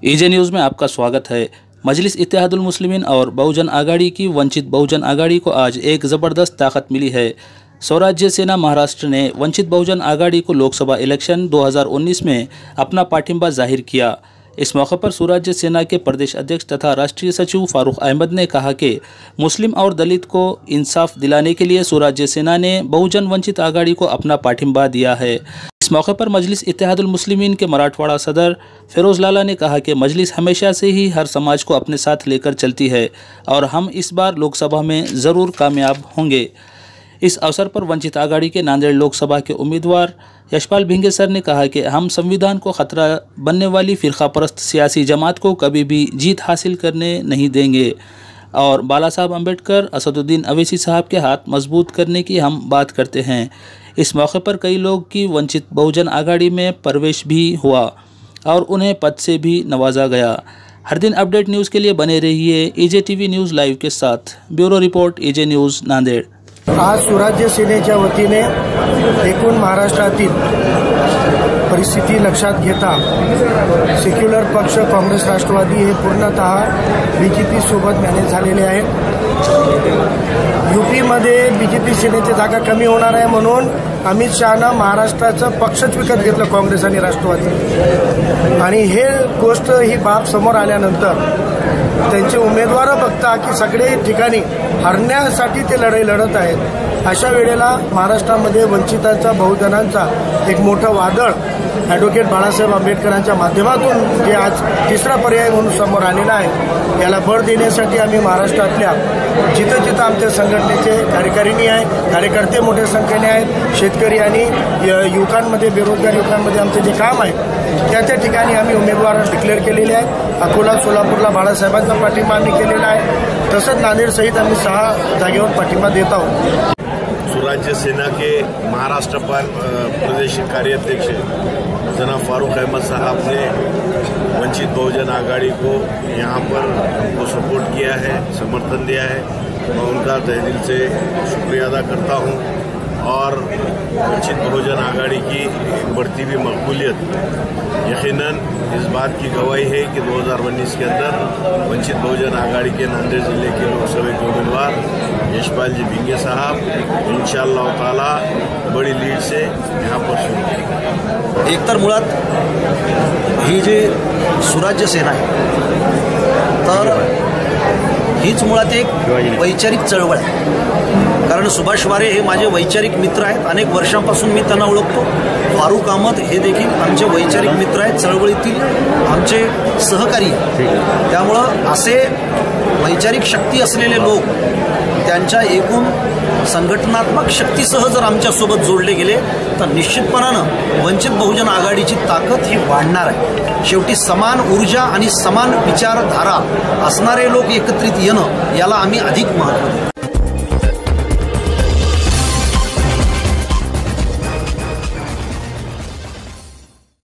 AJ news में आपका स्वागत है। मजलिस इत्तेहादुल मुस्लिमीन और बहुजन आघाड़ी की वंचित बहुजन आघाड़ी को आज एक ज़बरदस्त ताकत मिली है। स्वराज्य सेना महाराष्ट्र ने वंचित बहुजन आघाड़ी को लोकसभा इलेक्शन 2019 में अपना पाठिंबा जाहिर किया। इस मौके पर स्वराज्य सेना के प्रदेश अध्यक्ष तथा राष्ट्रीय सचिव फारूक अहमद ने कहा कि मुस्लिम और दलित को इंसाफ दिलाने के लिए स्वराज्य सेना ने बहुजन वंचित आघाड़ी को अपना पाठिंबा दिया है। इस मौके पर मजलिस इत्तेहादुल मुस्लिमीन के मराठवाड़ा सदर फिरोज लाला ने कहा कि मजलिस हमेशा से ही हर समाज को अपने साथ लेकर चलती है और हम इस बार लोकसभा में ज़रूर कामयाब होंगे। इस अवसर पर वंचित आघाड़ी के नांदेड़ लोकसभा के उम्मीदवार यशपाल भिंगे सर ने कहा कि हम संविधान को खतरा बनने वाली फिरका परस्त सियासी जमात को कभी भी जीत हासिल करने नहीं देंगे और बाला साहब अम्बेडकर, असदुद्दीन अवैसी साहब के हाथ मजबूत करने की हम बात करते हैं। इस मौके पर कई लोग की वंचित बहुजन आघाड़ी में प्रवेश भी हुआ और उन्हें पद से भी नवाजा गया। हर दिन अपडेट न्यूज़ के लिए बने रहिए एजे टीवी न्यूज़ लाइव के साथ। Bureau report, AJ news, Nanded. आज स्वराज्य सेनेच्या वतीने एकूण महाराष्ट्रातील परिस्थिती लक्षात घेता सेक्युलर पक्ष काँग्रेस राष्ट्रवादी हे पूर्णतः बीजेपी सोबत मॅनेज झालेले आहेत। यूपीमध्ये बीजेपी सेनेची जागा कमी होणार आहे म्हणून अमित शहानं महाराष्ट्राचं पक्षच विकत घेतलं, काँग्रेस आणि राष्ट्रवादी। आणि हे गोष्ट ही बाब समोर आल्यानंतर त्यांचे उमेदवार बघता की सगळे ठिकाणी हरण्यासाठी ते लढाई लढत आहेत। अशा वेळेला महाराष्ट्रामध्ये वंचितांचा बहुजनांचा एक मोठं वादळ ॲडव्होकेट बाळासाहेब आंबेडकरांच्या माध्यमातून जे आज तिसरा पर्याय म्हणून समोर आलेला आहे, याला बळ देण्यासाठी आम्ही महाराष्ट्रातल्या जिथं जिथं आमच्या संघटनेचे कार्यकारिणी आहे, कार्यकर्ते मोठ्या संख्येने आहेत, शेतकरी आणि युवकांमध्ये, बेरोजगार युवकांमध्ये आमचे जे काम आहे त्या ठिकाणी आम्ही उमेदवार डिक्लेअर केलेले आहेत। अकोला, सोलापूरला बाळासाहेबांचा पाठिंबा आम्ही केलेला आहे। तसंच नांदेड सहित आम्ही 6 जागेवर पाठिंबा देत आहोत। स्वराज्य सेना के महाराष्ट्र प्रदेश कार्याध्यक्ष जनाब फारूक अहमद साहब ने वंचित बहुजन आघाड़ी को यहाँ पर हमको सपोर्ट किया है, समर्थन दिया है। मैं उनका तहे दिल से शुक्रिया अदा करता हूँ और वंचित बहुजन आघाड़ी की बढ़ती हुई मकबूलियत यकीनन इस बात की गवाही है कि 2019 के अंदर वंचित बहुजन आघाड़ी के नांदेड़ जिले के लोकसभा के उम्मीदवार यशपाल जी भिंगे साहब इंशाअल्लाह ताला बड़ी लीड से यहाँ पर शुरू। एक तर मुळात ही जी स्वराज्य सेना आहे तर हीच मुळात एक वैचारिक चळवळ आहे। कारण सुभाष वारे हे माझे वैचारिक मित्र आहेत, अनेक वर्षांपासून मी त्यांना ओळखतो। फारूक अहमद हे देखील आमचे वैचारिक मित्र आहेत, चळवळीतील आमचे सहकारी। त्यामुळं असे वैचारिक शक्ती असलेले लोक त्यांच्या एकूण संघटनात्मक शक्तीसह जर आमच्यासोबत जोडले गेले तर निश्चितपणानं वंचित बहुजन आघाडीची ताकद ही वाढणार आहे। शेवटी समान ऊर्जा आणि समान विचारधारा असणारे लोक एकत्रित येणं याला आम्ही अधिक महत्त्व देतो।